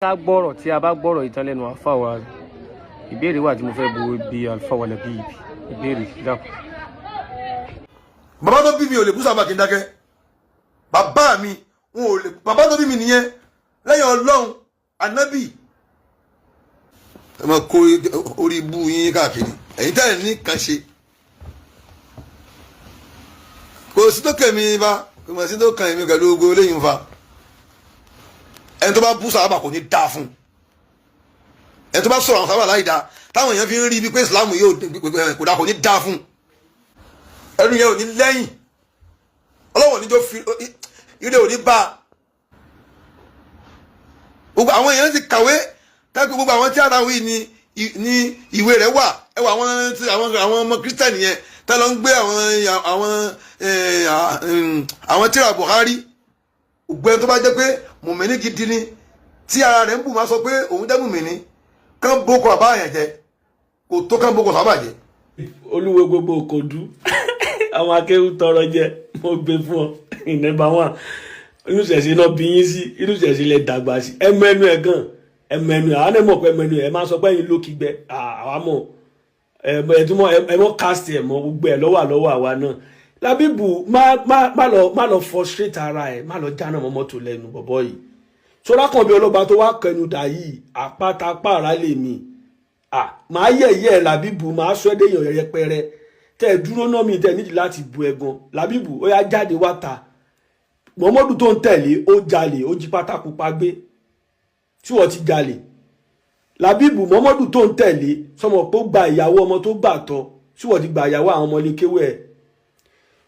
ká gbọ́rọ̀ tí a bá gbọ́rọ̀ ìtàn lẹ́nu àfà wa ìbéèrè wà tí mo fẹ́ bu bí àfà wa lẹ́bí ìbéèrè dákun. bàbá tó bí mi ò lè bú sábà kí n dákẹ́ bàbá mi wọn ò lè bàbá tó bí mi nìyẹn lẹ́yìn Ọlọ́run ànábì ẹ máa kó orí ibú yín káàkiri ẹ̀yin tẹ́lẹ̀ ní kan ṣe kò sí tó kẹ̀mí bá kò mọ̀ sí tó kàn mí pẹ̀lú ogo lẹ́yìn fa ẹni tó bá bú sábà kò ní dáa fún ẹni tó bá sọ̀rọ̀ àwọn sábà láì dáa táwọn èèyàn fi ń rí ibi pé ìsìlámù yóò kò dáa kò ní dáa fún ẹni yẹn ò ní lẹ́yìn ọlọ́wọ̀n níjọ́ fi ilé ò ní bá gbogbo àwọn èèyàn ti kàwé tábí gbogbo àwọn tí ara wí ní ìwé rẹ̀ wà ẹwà àwọn ọmọ kírísítẹ̀nì yẹn tá lọ ń gbé àwọn tíra Buhari ògbẹ́ni tó bá jẹ́ pé mùmíní gidi ni tí ara rẹ̀ ń bù máa sọ pé òun jẹ́ mùmíní kán boko àbá yẹn jẹ kò tó kán boko sábà jẹ. olúwo gbogbo kò dú àwọn akéwù tọrọ jẹ mo gbé fún ọ ìnẹba wọn inú ṣẹ̀ṣẹ̀ náà bí yín sí inú ṣẹ̀ṣẹ̀ lẹ dàgbà sí ẹmọ ẹnu ẹ gan ẹmọ ẹnu ẹ àwọn ẹmọ pé ẹmọ ẹnu ẹ máa sọ pé ẹ̀yin ló kígbẹ àwa mọ ẹmọ cast ẹ mọ gbogbo ẹ lọ́wọ́ àwa náà Labeeb má lọ frustrate ara ẹ má lọ jáná mọ́tò lẹ́nu bọ̀bọ̀ yìí sọ́dá kan bí ọlọ́ba tó wá kẹnu dà yìí àpáta pààrà lè mi máa yẹ̀yẹ́ Labeeb máa sọ ẹ́dẹ́ èèyàn yẹpẹrẹ tẹ́ ẹ dúró náà mi tẹ́ nídìí láti bu ẹ̀gan Labeeb ó yá jáde wá ta Muhammadu tó ń tẹ̀lé ó jalè ó jí pátákó pa gbé tí wọ́n ti jalè Labeeb Muhammadu tó ń tẹ̀lé sọmọ pé ó gba ìyàwó ọmọ tó gbà tọ́ tí wọ́n ti gba ìyàwó àwọn ọmọ ilé kéwé ẹ̀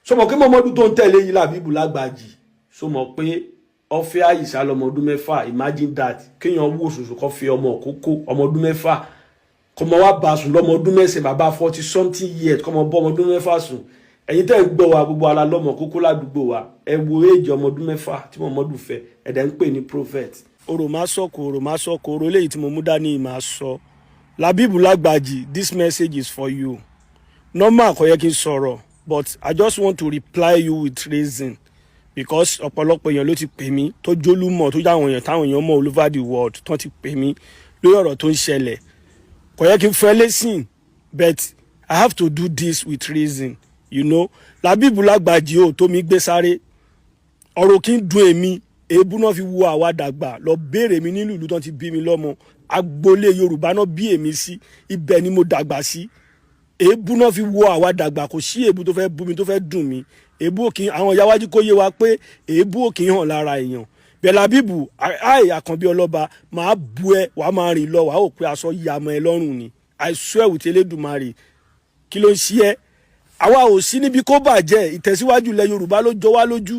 sọmọ pé Muhammadu tó ń tẹ̀lé yìí Labeeb lágbàjì sọmọ pé ọfẹ́ àyíṣà lọmọ ọdún mẹ́fà imagine that kéèyàn wú òṣòṣò kọ́ fi ọmọ òkókó ọmọ ọdún mẹ́fà kọmọ wá bá sùn lọmọ ọdún mẹ́sàn bàbá 40 something years kọmọ bọ́ ọmọ ọdún mẹ́fà sùn ẹ̀yin tẹ́ ń gbọ́ wa gbogbo ala lọ́mọ kókó ládùúgbò wa ẹ wo èjì ọmọ ọdún mẹ́fà tí Muhammadu fẹ́ ẹ̀dẹ̀ ń pè ní prophet. ọ̀rọ̀ máa sọ̀kò ọ̀rọ̀ eléyìí tí mo mú dání máa sọ Labeeb lágbàjì this message is for you normal kò yẹ kí n sọ̀rọ̀ but I just want to reply you with reason because ọ̀pọ̀lọpọ̀ èèyàn ló ti pè mí tó jólúmọ̀ tó jáwọn èèyàn táwọn èèyàn mọ̀ all over the world tó ti pè mí lórí ọ̀rọ̀ tó ń ṣẹlẹ̀ kò yẹ kí n fẹ́ lẹ́sìn but I have to do this with reason you know Labeeb lágbàjì ó tó mi gbé sáré ọ̀rọ̀ kí n dùn èmi èébú náà fi wo àwa dàgbà lọ béèrè mi nílùú ìlú tó ti bí mi lọ́mọ agboolé Yorùbá náà bí èmi sí ibẹ̀ ni mo dàgbà sí èébú náà fi wo àwa dàgbà kò sí èébú tó fẹ́ bú mi tó fẹ́ dùn mí èébú òkì àwọn yàwájú kó yé wa pé èébú òkì hàn lára èèyàn bẹ́ẹ̀ Labeeb àkànbí ọlọ́ba máa bu ẹ wàá máa rìn lọ wàá ò pé aṣọ yàmọ̀ ẹ lọ́rùn ni I swear with Elédùmarè kí ló ń ṣe ẹ́ àwa ò sí níbi kó bàjẹ́ ìtẹ̀síwájú ilẹ̀ Yorùbá ló jọ wá lójú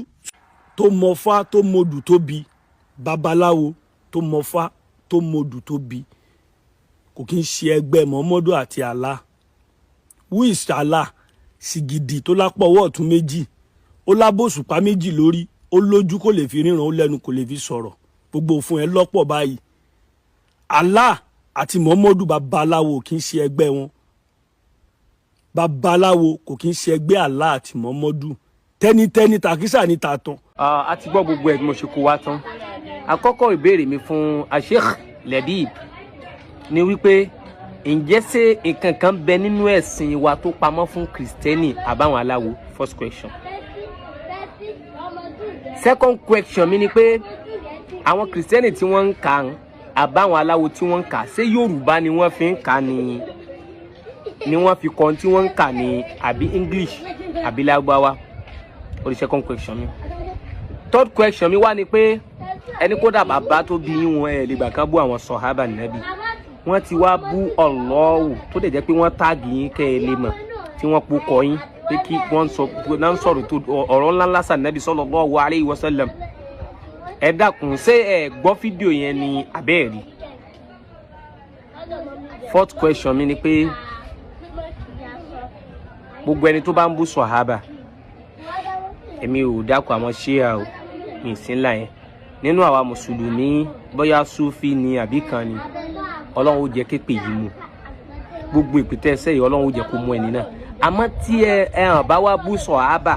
tó mọ̀fá tó mọ̀dù tó bi babaláwo tó mọ̀fá tó mọ̀dù tó bi kò kí ń ṣe ẹgbẹ́ Muhammadu àti Allah who is Allah sìgìdì tó lápọ̀ ọwọ́ ọ̀tún méjì ó lábòsùpá méjì lórí ó lójú kò lè fi ríran ó lẹ́nu kò lè fi sọ̀rọ̀ gbogbo òfin ẹ lọ́pọ̀ báyìí Allah àti Muhammadu babaláwo kì í ṣe ẹgbẹ́ wọn babaláwo kò kí ń ṣe ẹgbẹ́ Allah àti Muhammadu tẹ́nitẹ́ni tàkísà ní tàtàn. a ti gbọ́ gbogbo ẹ̀ bí mo ṣe kó wá tán àkọ́kọ́ ìbéèrè mi fún Sheikh Labeeb ni wípé ǹjẹ́ ṣé nǹkan kan bẹ nínú ẹ̀sìn wa tó pamọ́ fún kìrìsìtẹ́nì àbáwọn aláwo first question. Second question mi ni pé àwọn kìrìsìtẹ́nì tí wọ́n ń kà àbáwọn aláwo tí wọ́n ń kà ṣé Yorùbá ni wọ́n fi ń kà ni wọ́n fi kọ́ tí wọ́n ń kà ní àbí English àbí Lárúbáwá orí second question mi. Third question mi wá ni pé ẹni kódà bàbá tó bí yín wọn ẹ̀ lè gbà kan bú àwọn sọ̀hábà Nábì wọ́n ti wá bú Allahu tó dẹ̀ jẹ́ pé wọ́n táàgì yín kẹ́ ẹ lè mọ̀ tí wọ́n po kọ́ yín pé kí wọ́n sọ̀rọ̀ tó ọ̀rọ̀ ńlá ńlá sàn Nábì sallallahu alayhi wa sallam ẹ dákun ṣé ẹ gbọ́ fídíò yẹn ni àbẹ́ẹ̀rí. Fourth question mi ni pé gbogbo ẹni tó bá ń bú sọ̀hábà èmi ò dákọ̀ àwọn ṣíà o mi sí ńlá yẹn nínú àwa mùsùlùmí bóyá súfì ni àbí kan ni Ọlọ́run ó jẹ́ képe yìí mu gbogbo ìpìtẹ́ ẹsẹ̀ yìí Ọlọ́run ó jẹ́ kó mú ẹni náà àmọ́ tí ẹ hàn bá wá bú sọ̀hábà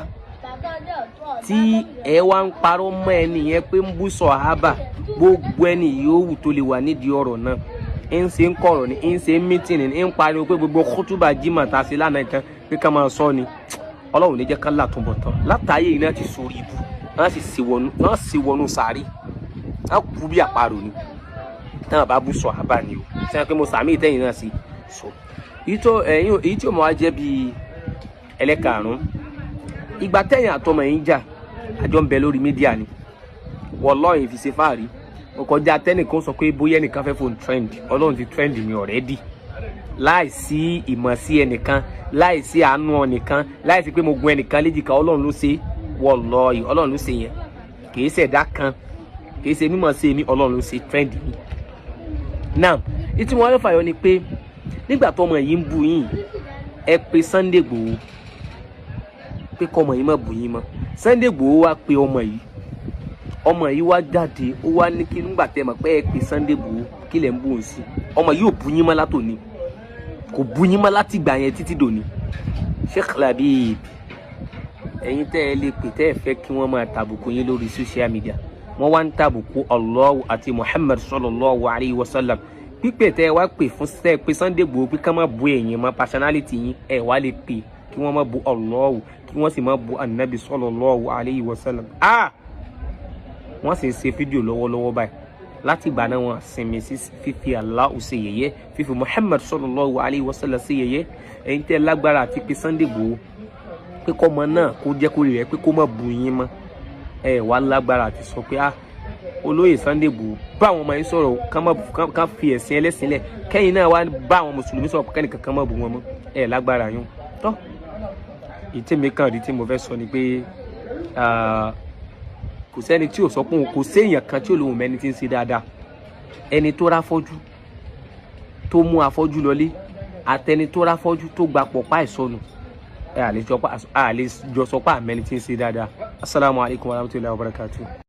tí ẹ wá ń parọ́ mọ́ ẹni yẹn pé ń bú sọ̀hábà gbogbo ẹni yòówù tó lè wà nídìí ọ̀rọ̀ náà ń ṣe ń kọ̀rọ̀ ni ń ṣe ń mítìnì ní ń pariwo pé gbogbo kútúbà jímọ̀ tá a ṣe lánàá ìtàn pé ká máa sọ ni ọlọ́run ní jẹ́ ká látúbọ̀ tán látàáyé iná ti sórí ibù wọ́n sì wọnú sàárì wọ́n kú bí àparò ni táwọn bá bú sọ àbá ni o sẹ́yìn pé mo sàmì ìtẹ́yìn náà sí sọ èyí tí ó mọ̀ wá jẹ́ bíi ẹlẹ́karùn-ún ìgbà tẹ́yìn àtọmọ yín jà àjọ ń bẹ lórí mídíà ni wallahi fi ṣe fáàrí ó kọjá tẹ́nìkan sọ pé bóyá ẹnìkan fẹ́ fòun trend ọlọ́run ti trend mi already láìsí ìmọ̀ sí ẹnìkan láìsí àánú ẹnìkan láìsí pé mo gun ẹnìkan léjìká ọlọ́run ló ṣe wallahi ọlọ́run ló ṣe yẹn kìí ṣẹ̀dá kan kìí ṣe mímọ̀ sí èmi ọlọ́run ló ṣe trend mi. now ìtí wọn lè fàyọ ni pé nígbà tó ọmọ yìí ń bu yín ẹ pé Sunday Igboho pé kọ́ ọmọ yìí má bu yín mọ́ Sunday Igboho wá pé ọmọ yìí wá jáde ó wá ní kí nígbà tẹ́ mọ̀ pé ẹ pé Sunday Igboho kí lẹ̀ ń bù ú sí ọmọ yìí ò bu yín mọ́ látòní kò bu yín mọ́ láti gbà yẹn títí dòní. Sheikh Labib ẹ̀yin tẹ́ ẹ lè pè tẹ́ ẹ fẹ́ kí wọ́n máa tàbùkù yín lórí social media wọ́n wá ń tàbùkù Allahu àti Muhammad sallallahu alayhi wa sallam pípè tẹ́ ẹ wá pè fún sẹ́ pé Sunday Igboho pé ká má bu ẹ̀yin mọ́ personality yín ẹ wá lè pè kí wọ́n má bu Allahu kí wọ́n sì má bu anabi sallallahu alayhi wa sallam. Wọ́n sì ń ṣe fídíò lọ́wọ́lọ́wọ́ báyìí láti ìgbà náà wọ́n sinmi sí fífi Allahu ṣe yẹ̀yẹ́ fífi Muhammad sallallahu alayhi wa sallam ṣe yẹ̀yẹ́ ẹ̀yin tẹ́ lágbára àti pé Sunday Igboho pé kọ́mọ náà kó jẹ́ kó rí rẹ̀ pé kó má bu yín mọ́ ẹ wá lágbára àti sọ pé olóyè Sunday Igboho bá àwọn ọmọ yín sọ̀rọ̀ ká fi ẹ̀sìn ẹlẹ́sìn lẹ̀ kẹ́yìn náà wá bá àwọn mùsùlùmí sọ̀rọ̀ kẹ́nìkan kan má bu wọn mọ́ ẹ lágbára yín tọ́ ìtẹ́mi kan rí tí mo fẹ́ sọ ni pé kò sẹ́ni tí ò sọ pé kò séèyàn kan tí ò lóhùn mẹ́ni tí ń ṣe dáadáa ẹni tó ráfọ́jú tó mú afọ́jú lọlé àtẹni tó ráfọ́jú tó gba pọ̀pá ìsọnù ẹ àlejò sọ pé àmẹ́ni tí ń ṣe dáadáa. Assalamu alaikum warahmatullahi wabarakatuh.